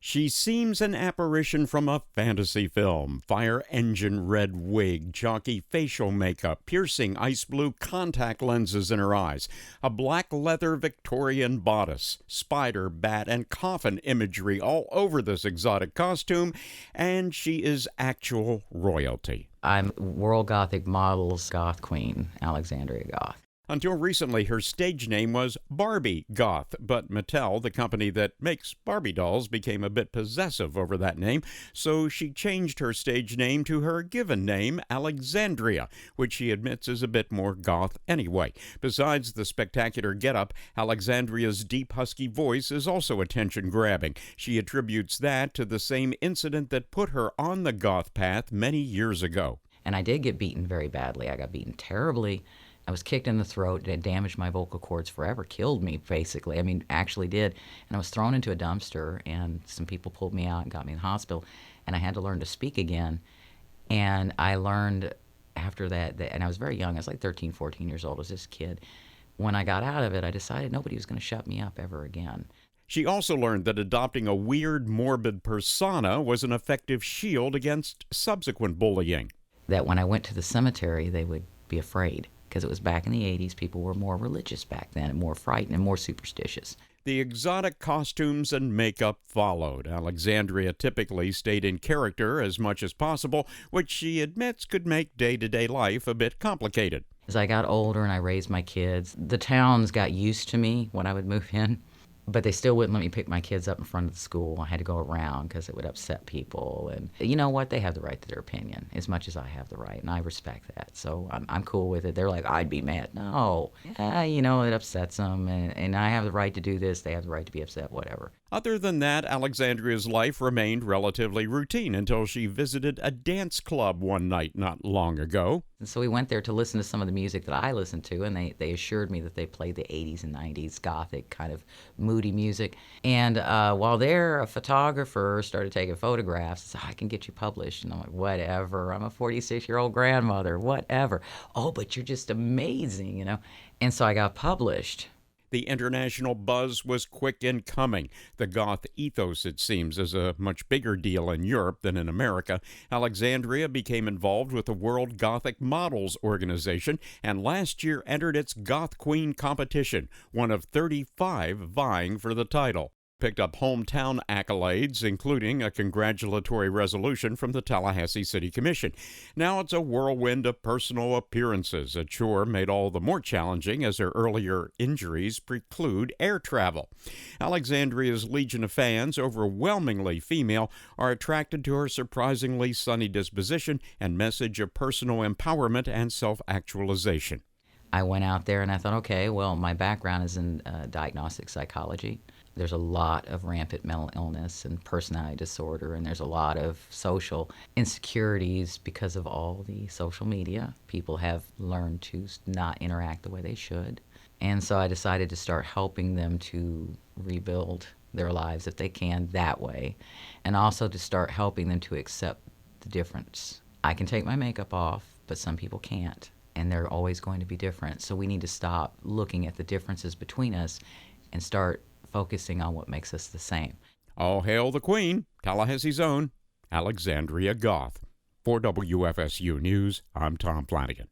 She seems an apparition from a fantasy film. Fire engine red wig, chalky facial makeup, piercing ice blue contact lenses in her eyes, a black leather Victorian bodice, spider, bat, and coffin imagery all over this exotic costume, and she is actual royalty. I'm World Gothic Models Goth Queen, Alexandria Goth. Until recently, her stage name was Barbie Goth, but Mattel, the company that makes Barbie dolls, became a bit possessive over that name, so she changed her stage name to her given name, Alexandria, which she admits is a bit more goth anyway. Besides the spectacular getup, Alexandria's deep, husky voice is also attention-grabbing. She attributes that to the same incident that put her on the goth path many years ago. And I did get beaten very badly. I got beaten terribly. I was kicked in the throat. It damaged my vocal cords forever, killed me, basically. I mean, actually did. And I was thrown into a dumpster, and some people pulled me out and got me in the hospital, and I had to learn to speak again. And I learned after that, and I was very young. I was like 13, 14 years old. I was just a kid. When I got out of it, I decided nobody was going to shut me up ever again. She also learned that adopting a weird, morbid persona was an effective shield against subsequent bullying. That when I went to the cemetery, they would be afraid. Because it was back in the 80s, people were more religious back then and more frightened and more superstitious. The exotic costumes and makeup followed. Alexandria typically stayed in character as much as possible, which she admits could make day-to-day life a bit complicated. As I got older and I raised my kids, the towns got used to me when I would move in. But they still wouldn't let me pick my kids up in front of the school. I had to go around because it would upset people. And you know what? They have the right to their opinion as much as I have the right, and I respect that. So I'm cool with it. They're like, I'd be mad. No. It upsets them, and I have the right to do this. They have the right to be upset, whatever. Other than that, Alexandria's life remained relatively routine until she visited a dance club one night not long ago. And so we went there to listen to some of the music that I listened to, and they assured me that they played the 80s and 90s Gothic kind of moody music. And while there, a photographer started taking photographs. Said, I can get you published. And I'm like, whatever. I'm a 46-year-old grandmother. Whatever. Oh, but you're just amazing, And so I got published. The international buzz was quick in coming. The goth ethos, it seems, is a much bigger deal in Europe than in America. Alexandria became involved with the World Gothic Models organization and last year entered its Goth Queen competition, one of 35 vying for the title. Picked up hometown accolades, including a congratulatory resolution from the Tallahassee City Commission. Now it's a whirlwind of personal appearances, a chore made all the more challenging as her earlier injuries preclude air travel. Alexandria's legion of fans, overwhelmingly female, are attracted to her surprisingly sunny disposition and message of personal empowerment and self-actualization. I went out there and I thought, okay, well, my background is in diagnostic psychology. There's a lot of rampant mental illness and personality disorder, and there's a lot of social insecurities because of all the social media. People have learned to not interact the way they should. And so I decided to start helping them to rebuild their lives if they can that way, and also to start helping them to accept the difference. I can take my makeup off, but some people can't, and they're always going to be different. So we need to stop looking at the differences between us and start focusing on what makes us the same. All hail the Queen, Tallahassee's own Alexandria Goth. For WFSU News, I'm Tom Flanigan.